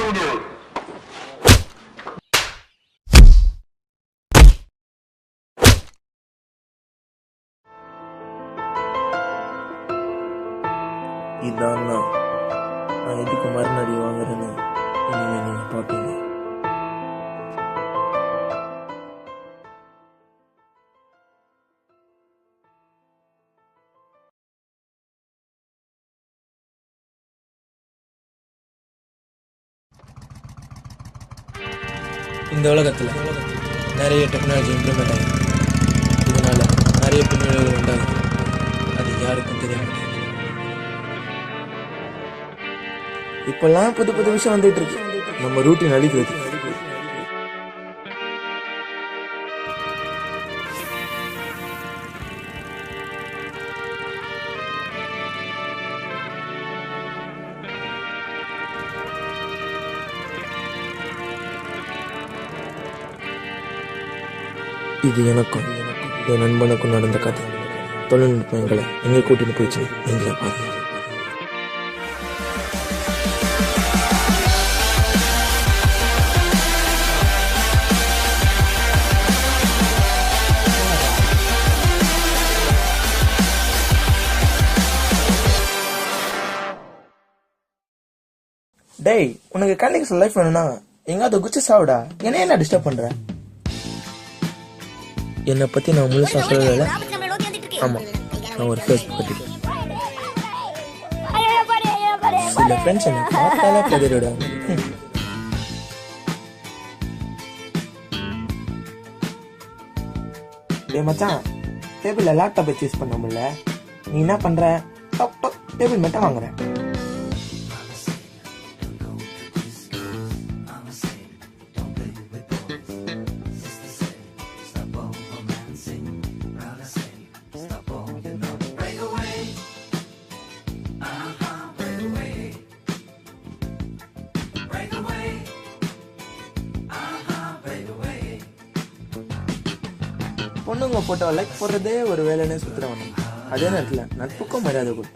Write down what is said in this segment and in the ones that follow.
இதான் நான் எதுக்கு மறுநடி வாங்குறேன்னு இனிமே நீங்க பார்ப்பீங்க. இந்த உலகத்தில் நிறைய டெக்னாலஜி இம்ப்ளிமெண்ட் ஆகிருக்கு. இதனால நிறைய பின்னடைவுகள் உண்டாகுது. அது யாருக்கும் தெரியாது. இப்பெல்லாம் புது புது விஷயம் வந்துட்டு இருக்கு. நம்ம ரூட்டின் அழிக்கிறது. இது எனக்கும் என் நண்பனுக்கும் நடந்த கதை. தொழில்நுட்பம் எங்கே கூட்டிட்டு போயிடுச்சு நீங்களே பாருங்க. டேய், உனக்கு கண்டிக்ஸ் லைஃப் வேணும்னா எங்காவது குச்சி சாவுடா. என்ன டிஸ்டர்ப் பண்ற? என்னை பத்தி நான் முழுசா சொல்லல. ஆமா, நான் ஒரு ஃபேஸ்புக் பத்தி. சில ஃப்ரெண்ட்ஸ் என்ன பார்த்தாலே கதறிடுவாங்க. டேய் மச்சான், டேபிள்ல லேப்டாப் வச்சு யூஸ் பண்ண முடியல. நீ என்ன பண்ற? டேபிள் மட்டும் வாங்குற. பொண்ணுங்க போட்டோ லைக் போடுறதே ஒரு வேலைன்னு சுத்துறவன. அதே நேரத்தில் நட்புக்கும் மரியாதை கொடு.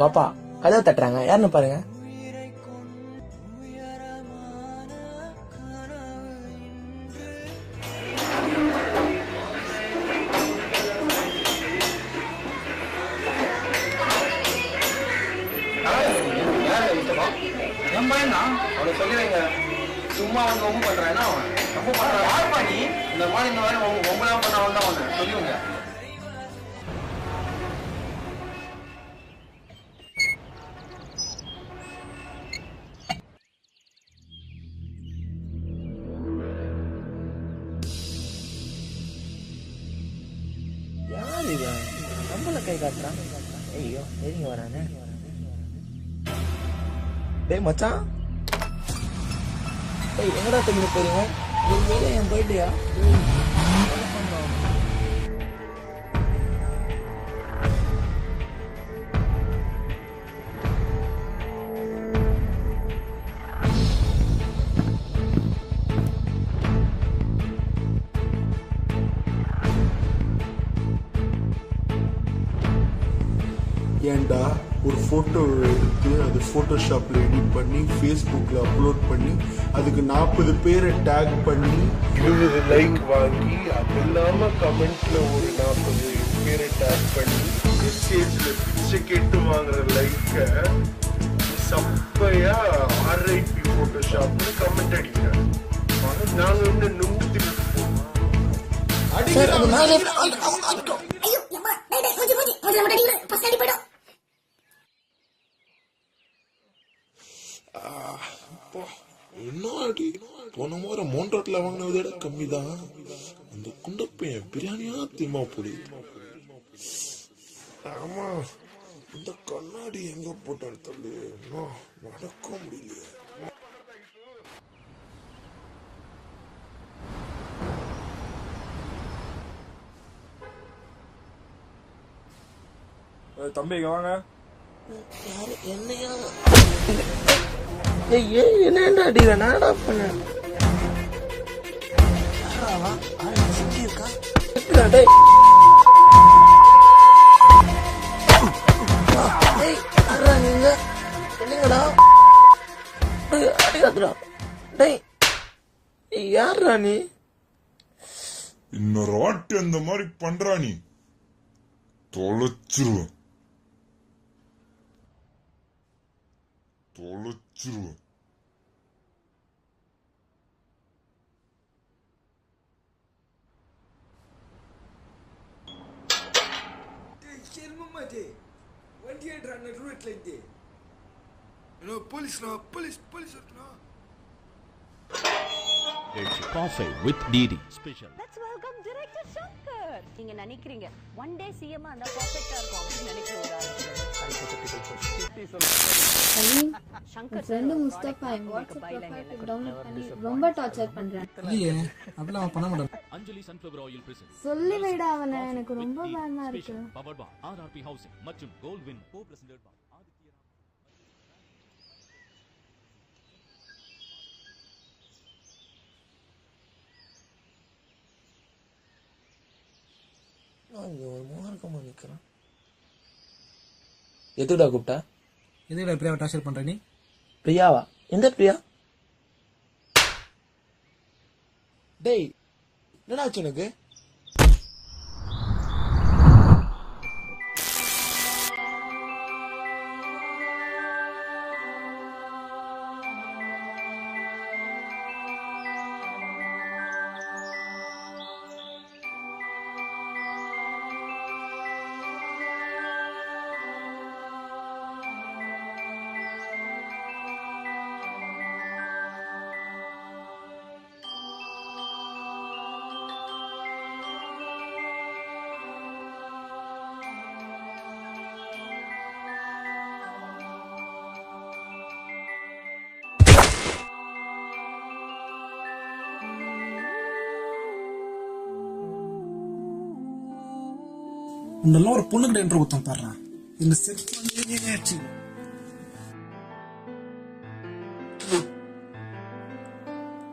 பாப்பா கதவை தட்டுறாங்க, யாருன்னு பாருங்க. அவனை சொல்லுவீங்க, சும்மா வந்து ரொம்ப பண்றான்னா ரொம்ப பண்றான். யாருப்பா நீ? இந்த மாதிரி இந்த மாதிரி ரொம்பலாம் பண்ண வந்தா அவனை சொல்லுவீங்க. யார் இவன் நம்மள கை காட்டுறான்? ஐயோ எரிங்க வரானே. டேய் மச்சான், ஏய் எங்கடா தம்பி போறீங்க? ஒரு வேலை என் பர்த்டேயா? ஏன்டா ஒரு ஃபோட்டோ எடுத்து அது ஃபோட்டோஷாப்பில் எடிட் பண்ணி ஃபேஸ்புக்கில் அப்லோட் பண்ணி அதுக்கு 40 பேரை டேக் பண்ணி 20 லைக் வாங்கி அது இல்லாமல் கமெண்ட்ல ஒரு 40 பேரை டேக் பண்ணி மெசேஜில் பிச்சை கேட்டு வாங்குற லைக்கை சப்பையா ஆர்ஐபி ஃபோட்டோஷாப்னு கமெண்ட் அடிக்கிறேன். நாங்கள் வந்து நுங்கு என்னடி போன முறை மோன்ரோட்ல வாங்கினதை விட கம்மி தான். அந்த குண்டப்பையன் பிரியாணியா தீமா பொடி. ஆமா, இந்த கண்ணாடி எங்க போட்டு தள்ளி நடக்க முடியலையே. தம்பி இங்க வாங்க. என்னையா என்னடா அடிக்கிற? நாடா பண்ண டேய் யாரா நீங்க என்னங்கடா அடிக்காதுடா டேய் யாரா நீ இன்னொரு வாட்டி அந்த மாதிரி பண்றா நீ தொலைச்சிருவேன். Coffee with Didi special. Let's welcome director Shankar. நீங்க நினைக்கிறீங்க one day CM அந்த பெர்ஃபெக்ட்டா இருக்கும் அப்படி நினைக்கிறீங்க. Shankar friend Mustafa WhatsApp profile download பண்ணி ரொம்ப டார்ச்சர் பண்றான். இல்லையே அப்படிலாம் அவன் பண்ண மாட்டான். Anjali Sunflower Oil presents. சொல்லி வைடா அவனை, எனக்கு ரொம்ப பயமா இருக்கு. Powered by RRP Housing மற்றும் Goldwin co-presented by Aditya. எதுடா கூப்பிட்டா? எதுடா பிரியாவை டார்ச்சர் பண்ற நீ? பிரியாவா? எந்த பிரியா? டேய் என்னடா ஆச்சு உனக்கு? உன்னெல்லாம் ஒரு பொண்ணு கிட்ட என்ட்ரு ஊத்தம் பாடுறான். இந்த செட் பண்ணி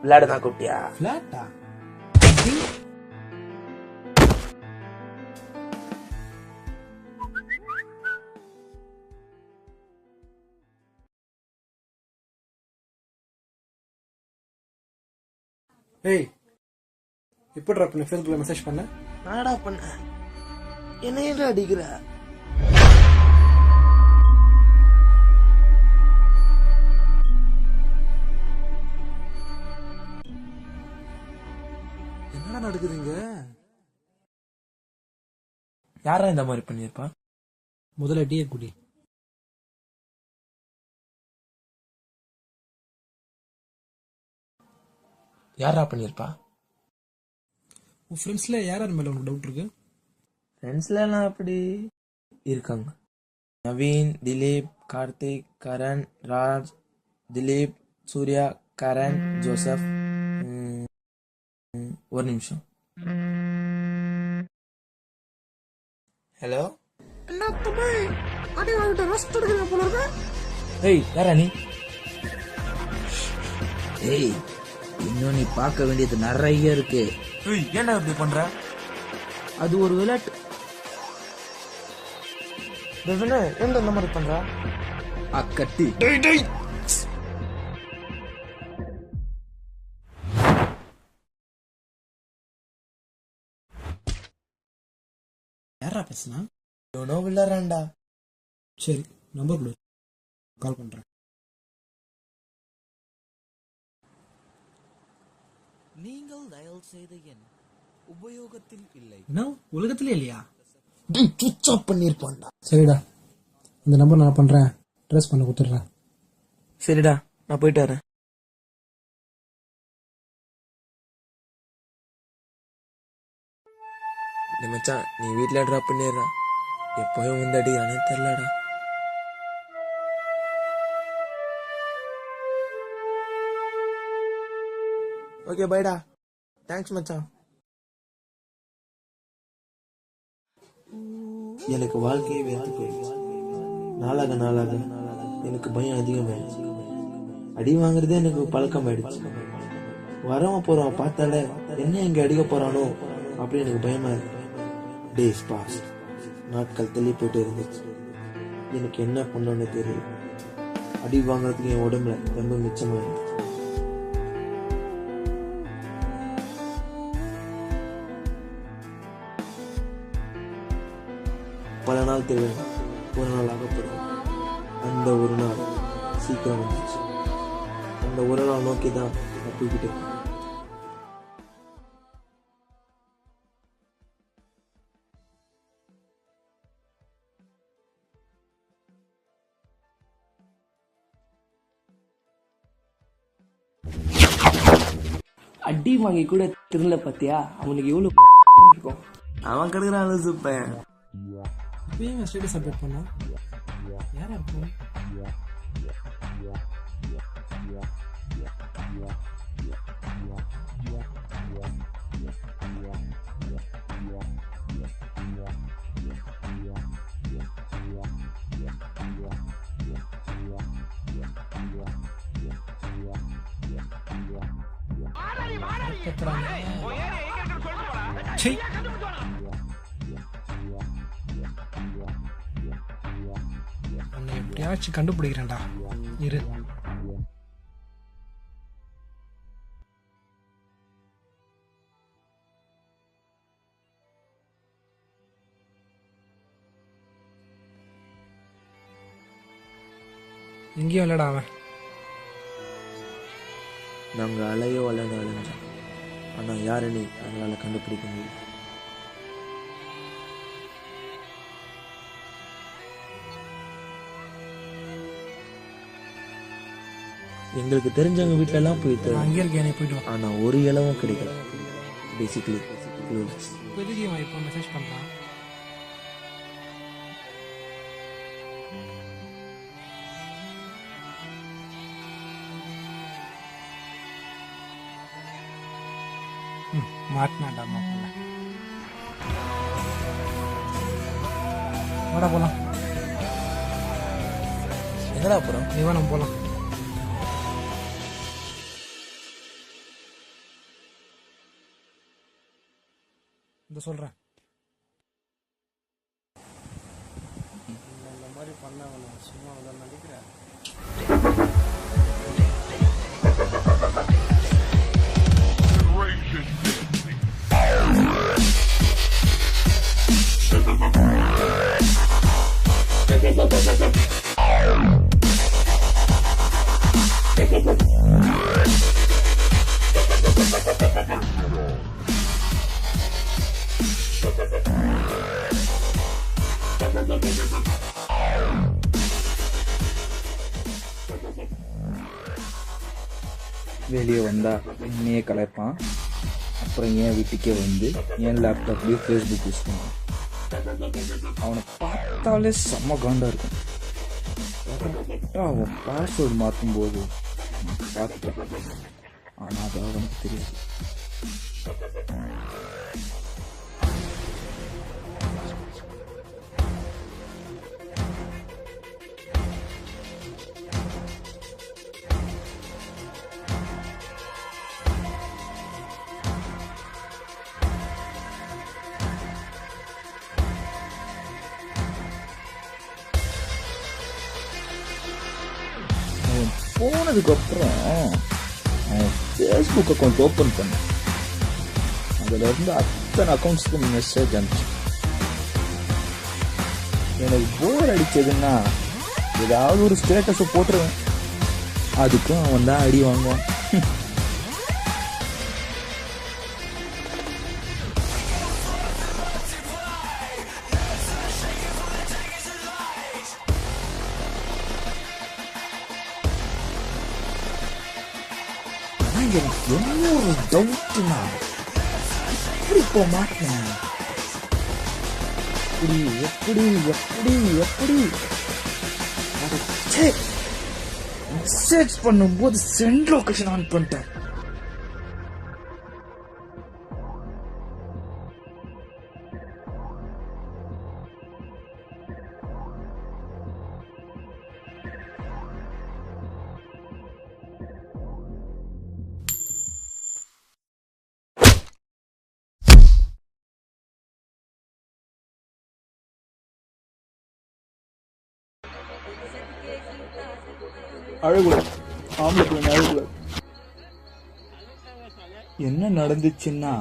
விளையாடுதான் கூப்பிட்டியா? பிளாட்டா? ஏய் எப்படிடா பண்ண ஃபேஸ்புக்ல மெசேஜ் பண்ண? நாடா பண்ண என்ன அடிக்கிற? என்னடா நடக்குதுங்க? யாரா இந்த மாதிரி பண்ணிருப்பா? முதல்ல டீ குடி. யாரா பண்ணிருப்பா? உன் ஃப்ரெண்ட்ஸ்ல யார் மேல உனக்கு டவுட் இருக்கு? ஃப்ரெண்ட்ஸ்ல எல்லாம் அப்படி இருக்காங்க. நவீன், திலீப், கார்த்திக், கரண், ராஜ், திலீப், சூர்யா, கரண், ஜோசப். ஒரு நிமிஷம். ஹலோ. ஏய் யாரா நீ? ஏய் இன்னும் நீ பார்க்க வேண்டியது நிறைய இருக்கு. ஏன்டா இப்படி பண்ற? அது ஒரு விளையாட்டு. எந்த இந்த மாதிரி பண்ற? அக்கட்டி யாரா பேசுனா? இவனோ விளையாடுறான்டா. சரி நம்பர் கொடு, கால் பண்றேன். நீங்கள் டயல் செய்த எண் உபயோகத்தில் இல்லை. என்ன உலகத்திலே இல்லையா? சுவிட்ச் ஆஃப் பண்ணிருப்பான்டா. சரிடா இந்த நம்பர் நான் பண்றேன், ட்ரேஸ் பண்ண கொடுத்துட்றேன். சரிடா நான் போயிட்டு வரேன். மச்சான் நீ வீட்டுல ட்ராப் பண்ணிடுறா. எப்போயும் வந்து அடிக்கிறானே தெரியலடா. ஓகே பைடா. தேங்க்ஸ் மச்சான். எனக்கு வாழ்க்கையை வெறுத்து போயிடுச்சு. நாளாக நாளாக எனக்கு பயம் அதிகமாயிடுச்சு. அடி வாங்குறதே எனக்கு பழக்கம் ஆயிடுச்சு. வரவன் போறவன் பார்த்தாலே என்ன இங்க அடிக்க போறானோ அப்படி எனக்கு பயமா இருக்கு. டேஸ் பாஸ்ட், நாட்கள் தள்ளி போயிட்டு இருந்துச்சு. எனக்கு என்ன பண்ணணும்னு தெரியல. அடி வாங்குறதுக்கு என் உடம்புல ரொம்ப மிச்சமா இருந்துச்சு. பல நாள் தேவை, ஒரு நாள் ஆகப்படும். அந்த ஒரு நாள் சீக்கிரம் வந்துச்சு. அந்த ஒரு நாள் நோக்கி தான் தப்பிக்கிட்டு இருக்கேன். அடி வாங்கி கூட திருல பாத்தியா, அவனுக்கு எவ்வளவு இருக்கும். அவன் கெடுக்கிறான் சூப்பன். இப்பயும் ஸ்டேட்டஸ் அப்டேட் பண்ணா யாரா இருக்கும்? எப்படியாச்சும் கண்டுபிடிக்கிறேன்டா இரு. எங்கேயும் இல்லடா அவன். நாங்க அலையோ அலைன்னு அலைஞ்சோம். ஆனா யாருன்னு எங்களால கண்டுபிடிக்க முடியும். எங்களுக்கு தெரிஞ்சவங்க வீட்டுல எல்லாம் போயிட்டு அங்கே இருக்கேன், போயிட்டு வா. ஆனா ஒரு இலவும் கிடைக்கல. பேசிக்கலி இப்போதைக்கு அவன் இப்போ மெசேஜ் பண்றான். மாட்டினாண்டா மாப்பிள்ள. வாடா போலாம். எங்கடா போறோம்? நீ வா, நம்ம போலாம். இந்த சொல்றேன். இந்த மாதிரி பண்ணவன சும்மா நடிக்கிறேன். வெளியே வந்தா என்னையே கலைப்பான். அப்புறம் என் வீட்டுக்கே வந்து என் லேப்டாப்லேயே ஃபேஸ்புக் யூஸ் பண்ணுவான். அவனை பார்த்தாலே செம்ம காண்டா இருக்கும். அவன் பாஸ்வேர்டு மாற்றும் போது பார்த்துட்டேன். ஆனால் அது அவனுக்கு தெரியாது. போனதுக்கப்புறம் அவன் ஃபேஸ்புக் அக்கௌண்ட் ஓப்பன் பண்ண, அதில் இருந்து அத்தனை அக்கௌண்ட்ஸ்க்கு மெசேஜ் அனுப்பிச்சு. எனக்கு போர் அடிச்சதுன்னா ஏதாவது ஒரு ஸ்டேட்டஸை போட்டுருவேன். அதுக்கும் அவன் தான் அடி வாங்குவான். எனக்கு என்ன ஒரு டவுட்னா, எப்படி போக மாட்டேன். எப்படி மெசேஜ் பண்ணும்போது சென்ட் லொகேஷன் ஆன் பண்ணிட்டேன். அழக்கூடாது, ஆம்பளை பிள்ளை அழக்கூடாது. என்ன நடந்துச்சுன்னா,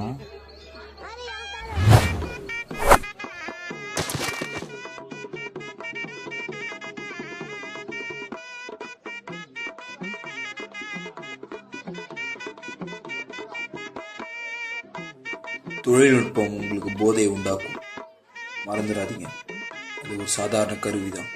தொழில்நுட்பம் உங்களுக்கு போதையை உண்டாக்கும், மறந்துடாதீங்க. அது ஒரு சாதாரண கருவிதான்.